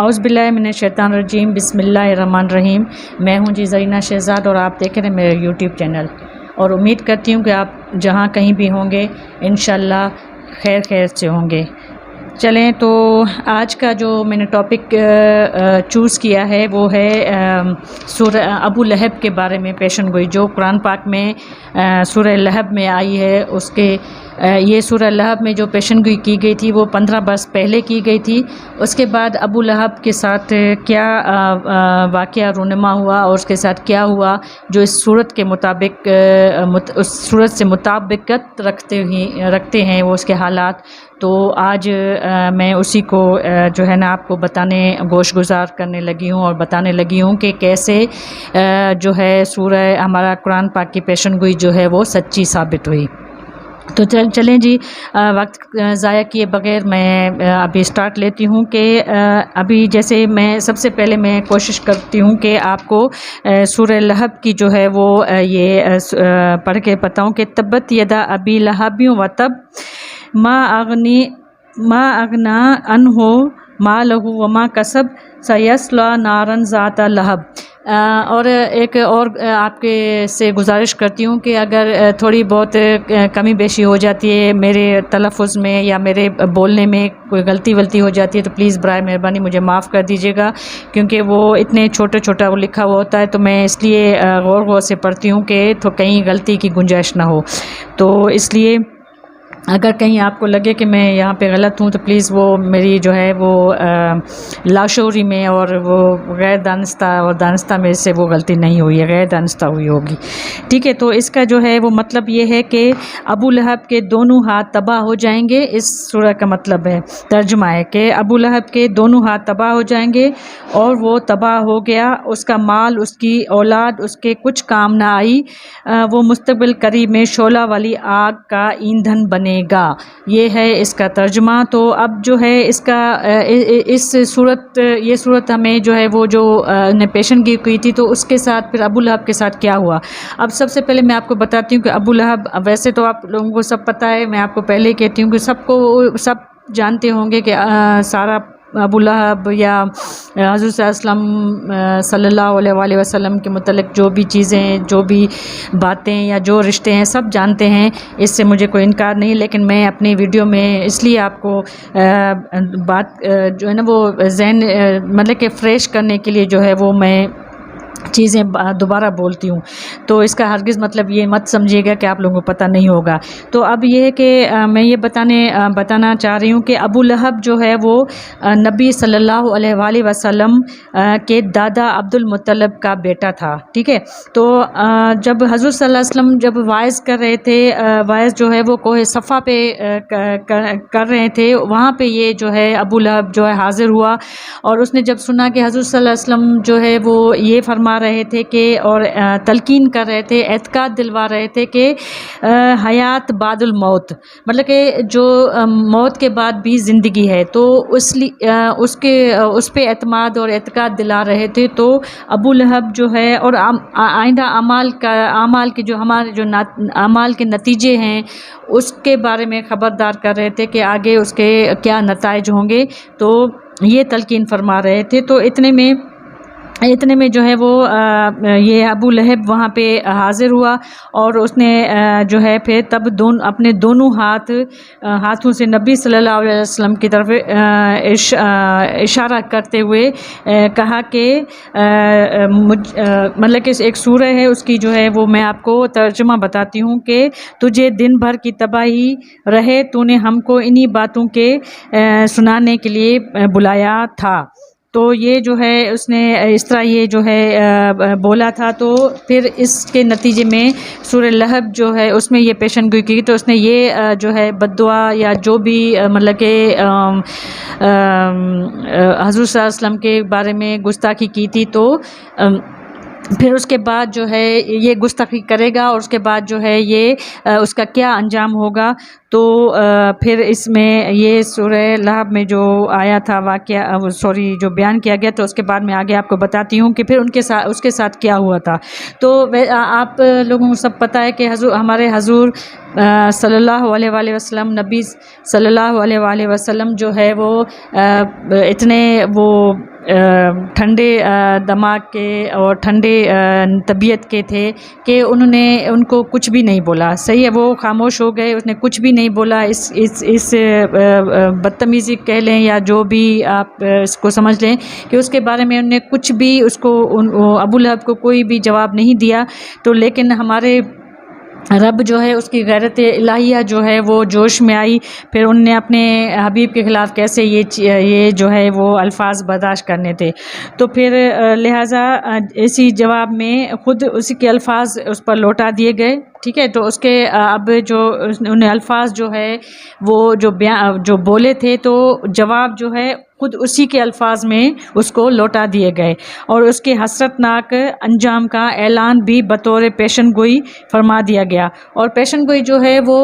اعوذ باللہ من الشیطان الرجیم، بسم اللہ الرحمن الرحیم۔ میں ہوں جی زرینہ شہزاد اور آپ دیکھ رہے ہیں میرے یوٹیوب چینل، اور امید کرتی ہوں کہ آپ جہاں کہیں بھی ہوں گے انشاءاللہ خیر سے ہوں گے۔ چلیں تو آج کا جو میں نے ٹاپک چوز کیا ہے وہ ہے سورہ ابو لہب کے بارے میں پیشن گوئی، جو قرآن پاک میں سورہ لہب میں آئی ہے۔ اس کے یہ سورہ لہب میں جو پیشن گوئی کی گئی تھی وہ 15 برس پہلے کی گئی تھی۔ اس کے بعد ابو لہب کے ساتھ کیا واقعہ رونما ہوا اور اس کے ساتھ کیا ہوا جو اس صورت کے مطابق اس صورت سے مطابقت رکھتے ہیں وہ اس کے حالات، تو آج میں اسی کو جو ہے نا آپ کو گوش گزار کرنے لگی ہوں اور بتانے لگی ہوں کہ کیسے جو ہے سورہ ہمارا قرآن پاک کی پیشن گوئی جو ہے وہ سچی ثابت ہوئی۔ تو چلیں جی، وقت ضائع کیے بغیر میں ابھی سٹارٹ لیتی ہوں کہ ابھی جیسے میں سب سے پہلے میں کوشش کرتی ہوں کہ آپ کو سورہ لہب کی جو ہے وہ یہ پڑھ کے بتاؤں کہ تبت یدا ابی لہب و تب ما اغنا عنہ مالہ وما کسب سیصلی نارا ذات لہب۔ اور ایک اور آپ کے سے گزارش کرتی ہوں کہ اگر تھوڑی بہت کمی بیشی ہو جاتی ہے میرے تلفظ میں یا میرے بولنے میں کوئی غلطی ہو جاتی ہے تو پلیز برائے مہربانی مجھے معاف کر دیجیے گا، کیونکہ وہ اتنے چھوٹا وہ لکھا ہوا ہوتا ہے، تو میں اس لیے غور سے پڑھتی ہوں کہ تو کہیں غلطی کی گنجائش نہ ہو۔ تو اس لیے اگر کہیں آپ کو لگے کہ میں یہاں پہ غلط ہوں تو پلیز وہ میری جو ہے وہ لاشعوری میں اور وہ غیر دانستہ اور دانستہ میں سے وہ غلطی نہیں ہوئی ہے، غیر دانستہ ہوئی ہوگی، ٹھیک ہے۔ تو اس کا جو ہے وہ مطلب یہ ہے کہ ابو لہب کے دونوں ہاتھ تباہ ہو جائیں گے۔ اس سورہ کا مطلب ہے، ترجمہ ہے کہ ابو لہب کے دونوں ہاتھ تباہ ہو جائیں گے، اور وہ تباہ ہو گیا، اس کا مال، اس کی اولاد اس کے کچھ کام نہ آئی، وہ مستقبل قریب میں شعلہ والی آگ کا ایندھن بنے گا۔ یہ ہے اس کا ترجمہ۔ تو اب جو ہے اس کا یہ صورت ہمیں جو ہے وہ جو نے پیشن گوئی کی تھی، تو اس کے ساتھ پھر ابو لہب کے ساتھ کیا ہوا۔ اب سب سے پہلے میں آپ کو بتاتی ہوں کہ ابو لہب، ویسے تو آپ لوگوں کو سب پتہ ہے، میں آپ کو پہلے ہی کہتی ہوں کہ سب جانتے ہوں گے کہ سارا ابو لہب یا حضرت صلی اللہ علیہ وسلم کے متعلق جو بھی چیزیں، جو بھی باتیں یا جو رشتے ہیں سب جانتے ہیں، اس سے مجھے کوئی انکار نہیں، لیکن میں اپنی ویڈیو میں اس لیے آپ کو بات جو ہے نا وہ ذہن مطلب کہ فریش کرنے کے لیے جو ہے وہ میں چیزیں دوبارہ بولتی ہوں، تو اس کا ہرگز مطلب یہ مت سمجھیے گا کہ آپ لوگوں کو پتہ نہیں ہوگا۔ تو اب یہ ہے کہ میں یہ بتانا چاہ رہی ہوں کہ ابو لہب جو ہے وہ نبی صلی اللہ علیہ وآلہ وسلم کے دادا عبد المطلب کا بیٹا تھا، ٹھیک ہے۔ تو جب حضرت صلی اللہ علیہ وسلم جب وعظ کر رہے تھے، وعظ جو ہے وہ کوہ صفا پہ کر رہے تھے، وہاں پہ یہ جو ہے ابو لہب جو ہے حاضر ہوا، اور اس نے جب سنا کہ حضرت صلی اللہ علیہ وسلم جو ہے وہ یہ فرما رہے تھے کہ اور تلقین کر رہے تھے، اعتقاد دلوا رہے تھے کہ حیات بعد الموت، مطلب کہ جو موت کے بعد بھی زندگی ہے، تو اس پہ اعتماد اور اعتقاد دلا رہے تھے۔ تو ابو لہب جو ہے اور آئندہ اعمال کے جو ہمارے جو اعمال کے نتیجے ہیں اس کے بارے میں خبردار کر رہے تھے کہ آگے اس کے کیا نتائج ہوں گے، تو یہ تلقین فرما رہے تھے۔ تو اتنے میں جو ہے وہ یہ ابو لہب وہاں پہ حاضر ہوا، اور اس نے جو ہے پھر تب اپنے دونوں ہاتھوں سے نبی صلی اللہ علیہ وسلم کی طرف اشارہ کرتے ہوئے کہا کہ مطلب کہ ایک سورہ ہے اس کی جو ہے وہ میں آپ کو ترجمہ بتاتی ہوں کہ تجھے دن بھر کی تباہی رہے، تو نے ہم کو انہی باتوں کے سنانے کے لیے بلایا تھا۔ تو یہ جو ہے اس نے اس طرح یہ جو ہے بولا تھا، تو پھر اس کے نتیجے میں سورہ لہب جو ہے اس میں یہ پیشن گوئی کی، تو اس نے یہ جو ہے بد دعا یا جو بھی مطلب کہ حضور صلی اللہ علیہ وسلم کے بارے میں گستاخی کی تھی، تو پھر اس کے بعد جو ہے یہ گستاخی کرے گا اور اس کے بعد جو ہے یہ اس کا کیا انجام ہوگا. تو پھر اس میں یہ سورہ لہب میں جو آیا تھا واقعہ جو بیان کیا گیا، تو اس کے بعد میں آگے آپ کو بتاتی ہوں کہ پھر اس کے ساتھ کیا ہوا تھا. تو آپ لوگوں کو سب پتہ ہے کہ ہمارے حضور صلی اللہ علیہ وآلہ وسلم، نبی صلی اللہ علیہ وآلہ وسلم جو ہے وہ اتنے وہ ٹھنڈے دماغ کے اور ٹھنڈے طبیعت کے تھے کہ ان کو کچھ بھی نہیں بولا. صحیح ہے، وہ خاموش ہو گئے، اس نے کچھ بھی نہیں بولا. اس بدتمیزی کہہ لیں یا جو بھی آپ اس کو سمجھ لیں کہ اس کے بارے میں انہوں نے کچھ بھی ابو لہب کو کوئی بھی جواب نہیں دیا. تو لیکن ہمارے رب جو ہے اس کی غیرت الہیہ جو ہے وہ جوش میں آئی. پھر ان نے اپنے حبیب کے خلاف کیسے یہ جو ہے وہ الفاظ برداشت کرنے تھے. تو پھر لہٰذا اسی جواب میں خود اسی کے الفاظ اس پر لوٹا دیے گئے. ٹھیک ہے، تو اس کے اب جو انہیں الفاظ جو ہے وہ جو بولے تھے، تو جواب جو ہے خود اسی کے الفاظ میں اس کو لوٹا دیے گئے. اور اس کے حسرتناک انجام کا اعلان بھی بطور پیشن گوئی فرما دیا گیا. اور پیشن گوئی جو ہے وہ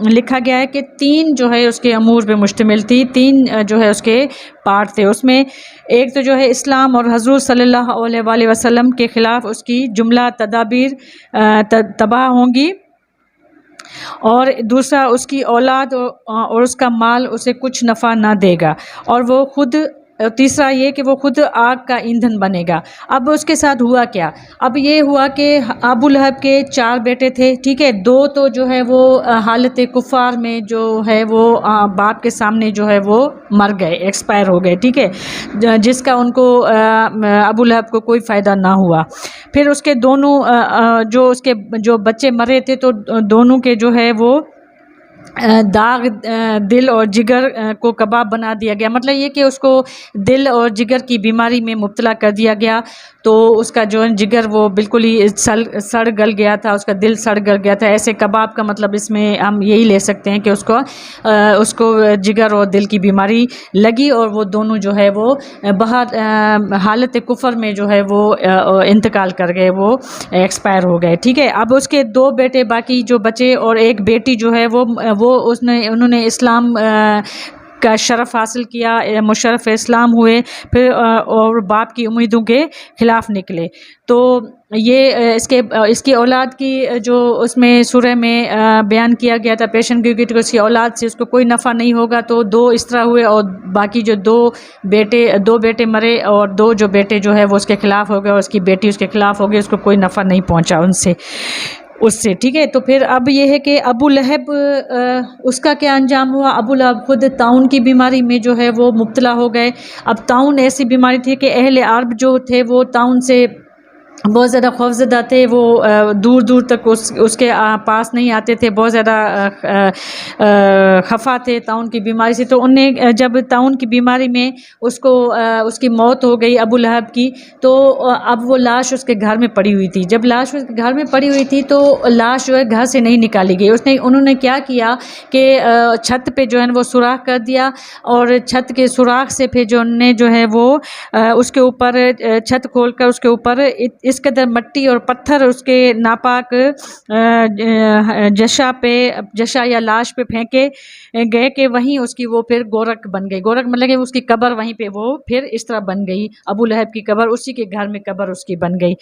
لکھا گیا ہے کہ 3 جو ہے اس کے امور پہ مشتمل تھی، 3 جو ہے اس کے پارٹ تھے. اس میں ایک تو جو ہے اسلام اور حضور صلی اللہ علیہ وآلہ وسلم کے خلاف اس کی جملہ تدابیر تباہ ہوں گی، اور دوسرا اس کی اولاد اور اس کا مال اسے کچھ نفع نہ دے گا، اور وہ خود تیسرا یہ کہ وہ خود آگ کا ایندھن بنے گا. اب اس کے ساتھ ہوا کیا؟ اب یہ ہوا کہ ابو لہب کے 4 بیٹے تھے. ٹھیک ہے، 2 تو جو ہے وہ حالت کفار میں جو ہے وہ باپ کے سامنے جو ہے وہ مر گئے، ایکسپائر ہو گئے. ٹھیک ہے، جس کا ان کو ابو لہب کو کوئی فائدہ نہ ہوا. پھر اس کے دونوں اس کے جو بچے مرے تھے، تو دونوں کے جو ہے وہ داغ دل اور جگر کو کباب بنا دیا گیا. مطلب یہ کہ اس کو دل اور جگر کی بیماری میں مبتلا کر دیا گیا. تو اس کا جو جگر وہ بالکل ہی سڑ گل گیا تھا، اس کا دل سڑ گل گیا تھا. ایسے کباب کا مطلب اس میں ہم یہی لے سکتے ہیں کہ اس کو جگر اور دل کی بیماری لگی، اور وہ دونوں جو ہے وہ حالت کفر میں جو ہے وہ انتقال کر گئے، وہ ایکسپائر ہو گئے. ٹھیک ہے، اب اس کے 2 بیٹے باقی جو بچے اور ایک بیٹی جو ہے انہوں نے اسلام کا شرف حاصل کیا، مشرف اسلام ہوئے، پھر اور باپ کی امیدوں کے خلاف نکلے. تو یہ اس کی اولاد کی جو اس میں سورہ میں بیان کیا گیا تھا پیشن گوئی کہ اس کی اولاد سے اس کو کوئی نفع نہیں ہوگا. تو 2 اس طرح ہوئے، اور باقی جو 2 بیٹے مرے، اور 2 جو بیٹے جو ہے وہ اس کے خلاف ہو گئے، اور اس کی بیٹی اس کے خلاف ہو گئی، اس کو کوئی نفع نہیں پہنچا اس سے. ٹھیک ہے، تو پھر اب یہ ہے کہ ابو لہب اس کا کیا انجام ہوا؟ ابو لہب خود طاعون کی بیماری میں جو ہے وہ مبتلا ہو گئے. اب طاعون ایسی بیماری تھی کہ اہل عرب جو تھے وہ طاعون سے بہت زیادہ خوفزدہ تھے. وہ دور دور تک اس کے پاس نہیں آتے تھے، بہت زیادہ خفا تھے طاعون کی بیماری سے. تو انہیں جب طاعون کی بیماری میں اس کی موت ہو گئی ابو لہب کی، تو اب وہ لاش اس کے گھر میں پڑی ہوئی تھی. جب لاش اس کے گھر میں پڑی ہوئی تھی تو لاش جو ہے گھر سے نہیں نکالی گئی. انہوں نے کیا کیا کہ چھت پہ جو ہے وہ سوراخ کر دیا، اور چھت کے سوراخ سے پھر جو ہے وہ اس کے اوپر چھت کھول کر اس کے اوپر اس قدر مٹی اور پتھر اس کے ناپاک جشا یا لاش پہ پھینکے گئے کہ وہیں اس کی وہ پھر گورک بن گئی. گورک مطلب کہ اس کی قبر وہیں پہ وہ پھر اس طرح بن گئی. ابو لہب کی قبر اسی کے گھر میں قبر اس کی بن گئی.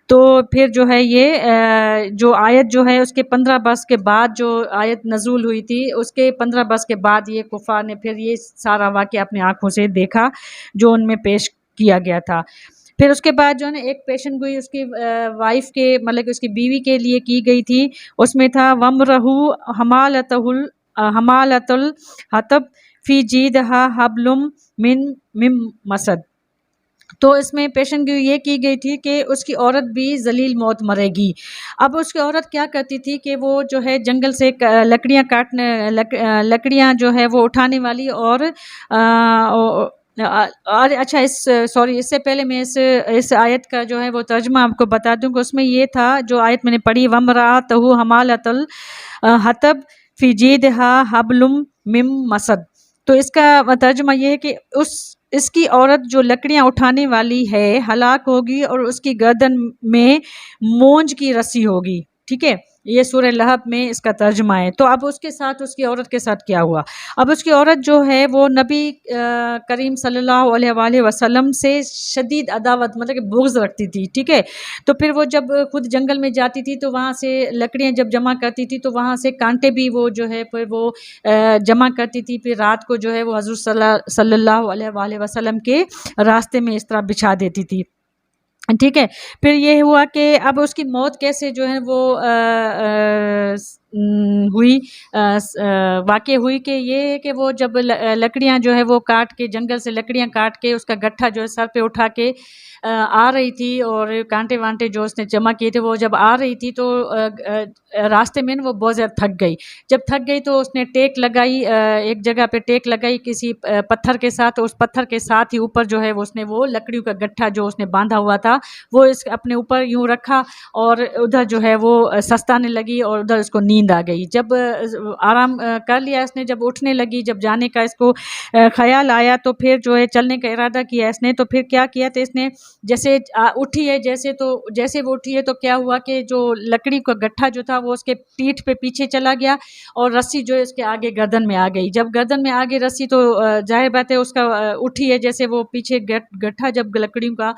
تو پھر جو ہے یہ جو آیت جو ہے اس کے 15 برس کے بعد جو آیت نزول ہوئی تھی، اس کے 15 برس کے بعد یہ کفار نے پھر یہ سارا واقعہ اپنی آنکھوں سے دیکھا جو ان میں پیش کیا گیا تھا. پھر اس کے بعد جو ہے نا ایک پیشن گوئی اس کی وائف کے مطلب کہ اس کی بیوی کے لیے کی گئی تھی. اس میں تھا وَمْرَهُ حَمَالَةَ الْحَطَبِ فِي جِيدِهَا حَبْلٌ مِّن مَّسَدٍ. تو اس میں پیشن گوئی یہ کی گئی تھی کہ اس کی عورت بھی ذلیل موت مرے گی. اب اس کی عورت کیا کرتی تھی کہ وہ جو ہے جنگل سے لکڑیاں جو ہے وہ اٹھانے والی، اور اچھا اس سے پہلے میں اس آیت کا جو ہے وہ ترجمہ آپ کو بتا دوں کہ اس میں یہ تھا جو آیت میں نے پڑھی وَامْرَأَتُهُ حَمَالَةَ الْحَطَبِ فِي جِيدِهَا حَبْلٌ مِّن مَّسَدٍ. تو اس کا ترجمہ یہ ہے کہ اس اس کی عورت جو لکڑیاں اٹھانے والی ہے ہلاک ہوگی اور اس کی گردن میں مونج کی رسی ہوگی. ٹھیک ہے، یہ سورہ لہب میں اس کا ترجمہ ہے. تو اب اس کے ساتھ اس کی عورت کے ساتھ کیا ہوا؟ اب اس کی عورت جو ہے وہ نبی کریم صلی اللہ علیہ وآلہ وسلم سے شدید عداوت مطلب کہ بغض رکھتی تھی. ٹھیک ہے، تو پھر وہ جب خود جنگل میں جاتی تھی تو وہاں سے لکڑیاں جب جمع کرتی تھی تو وہاں سے کانٹے بھی وہ جو ہے پھر وہ جمع کرتی تھی. پھر رات کو جو ہے وہ حضور صلی اللہ علیہ وآلہ وسلم کے راستے میں اس طرح بچھا دیتی تھی. ٹھیک ہے، پھر یہ ہوا کہ اب اس کی موت کیسے جو ہے وہ ہوئی، واقع ہوئی کہ یہ ہے کہ وہ جب لکڑیاں جو ہے وہ کاٹ کے جنگل سے لکڑیاں کاٹ کے اس کا گٹھا جو ہے سر پہ اٹھا کے آ رہی تھی اور کانٹے وانٹے جو اس نے جمع کیے تھے وہ جب آ رہی تھی تو راستے میں وہ بہت زیادہ تھک گئی. جب تھک گئی تو اس نے ٹیک لگائی، ایک جگہ پہ ٹیک لگائی کسی پتھر کے ساتھ. اس پتھر کے ساتھ ہی اوپر جو ہے اس نے وہ لکڑیوں کا گٹھا جو اس نے باندھا ہوا تھا وہ اس اپنے اوپر یوں رکھا اور ادھر جو ہے وہ سستانے لگی اور ادھر اس کو نیند آ گئی. جب آرام کر لیا اس نے، جب اٹھنے لگی، جب جانے کا اس کو خیال آیا تو پھر جو ہے چلنے کا ارادہ کیا اس نے. تو پھر کیا کیا تھا اس نے، جیسے اٹھی ہے جیسے وہ اٹھی ہے تو کیا ہوا کہ جو لکڑی کا گٹھا جو تھا وہ اس کے پیٹھ پہ پیچھے چلا گیا اور رسی جو ہے اس کے آگے گردن میں آ گئی. جب گردن میں آگے رسی تو ظاہر بات ہے اس کا اٹھی ہے جیسے وہ پیچھے گٹھا جب لکڑیوں کا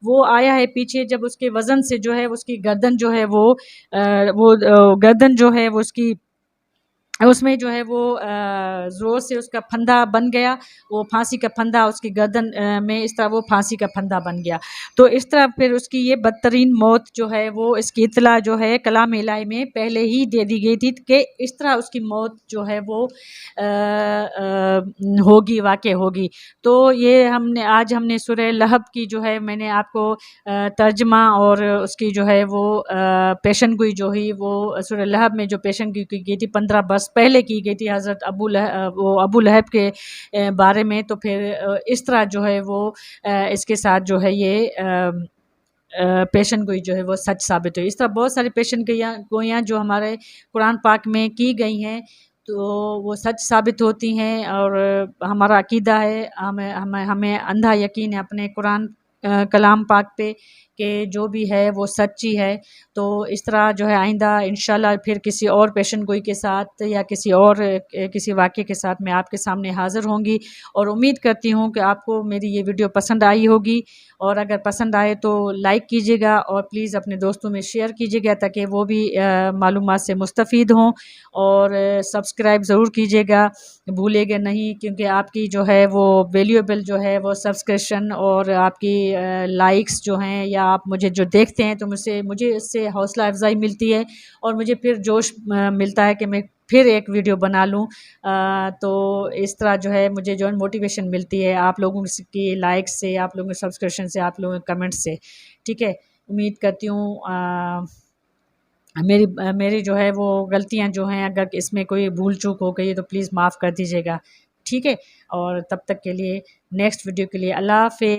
وہ آیا ہے پیچھے، جب اس کے وزن سے جو ہے اس کی گردن جو ہے وہ گردن جو ہے وہ اس میں جو ہے وہ زور سے اس کا پھندا بن گیا، وہ پھانسی کا پھندا اس کی گردن میں اس طرح وہ پھانسی کا پھندا بن گیا. تو اس طرح پھر اس کی یہ بدترین موت جو ہے وہ اس کی اطلاع جو ہے کلام الہی میں پہلے ہی دے دی گئی تھی کہ اس طرح اس کی موت جو ہے وہ ہوگی، واقع ہوگی. تو یہ آج ہم نے سورہ لہب کی جو ہے میں نے آپ کو ترجمہ اور اس کی جو ہے وہ پیشن گوئی جو ہوئی وہ سورہ لہب میں جو پیشن گوئی کی گئی تھی 15 برس پہلے کی گئی تھی حضرت ابو لہب کے بارے میں. تو پھر اس طرح جو ہے وہ اس کے ساتھ جو ہے یہ پیشن گوئی جو ہے وہ سچ ثابت ہوئی. اس طرح بہت ساری پیشن گوئیاں جو ہمارے قرآن پاک میں کی گئی ہیں تو وہ سچ ثابت ہوتی ہیں. اور ہمارا عقیدہ ہے، ہمیں اندھا یقین ہے اپنے قرآن کلام پاک پہ کہ جو بھی ہے وہ سچی ہے. تو اس طرح جو ہے آئندہ انشاءاللہ پھر کسی اور پیشن گوئی کے ساتھ یا کسی واقعے کے ساتھ میں آپ کے سامنے حاضر ہوں گی. اور امید کرتی ہوں کہ آپ کو میری یہ ویڈیو پسند آئی ہوگی، اور اگر پسند آئے تو لائک کیجیے گا اور پلیز اپنے دوستوں میں شیئر کیجیے گا تاکہ وہ بھی معلومات سے مستفید ہوں. اور سبسکرائب ضرور کیجیے گا، بھولے گا نہیں، کیونکہ آپ کی جو ہے وہ ویلیوبل جو ہے وہ سبسکرپشن اور آپ کی لائکس جو ہیں یا آپ مجھے جو دیکھتے ہیں تو مجھے اس سے حوصلہ افزائی ملتی ہے اور مجھے پھر جوش ملتا ہے کہ میں پھر ایک ویڈیو بنا لوں. تو اس طرح جو ہے مجھے جو موٹیویشن ملتی ہے آپ لوگوں کی لائکس سے، آپ لوگوں کے سبسکرپشن سے، آپ لوگوں کے کمنٹ سے. ٹھیک ہے، امید کرتی ہوں میری جو ہے وہ غلطیاں جو ہیں اگر اس میں کوئی بھول چوک ہو گئی ہے تو پلیز معاف کر دیجیے گا. ٹھیک ہے، اور تب تک کے لیے نیکسٹ ویڈیو کے لیے اللہ حافظ.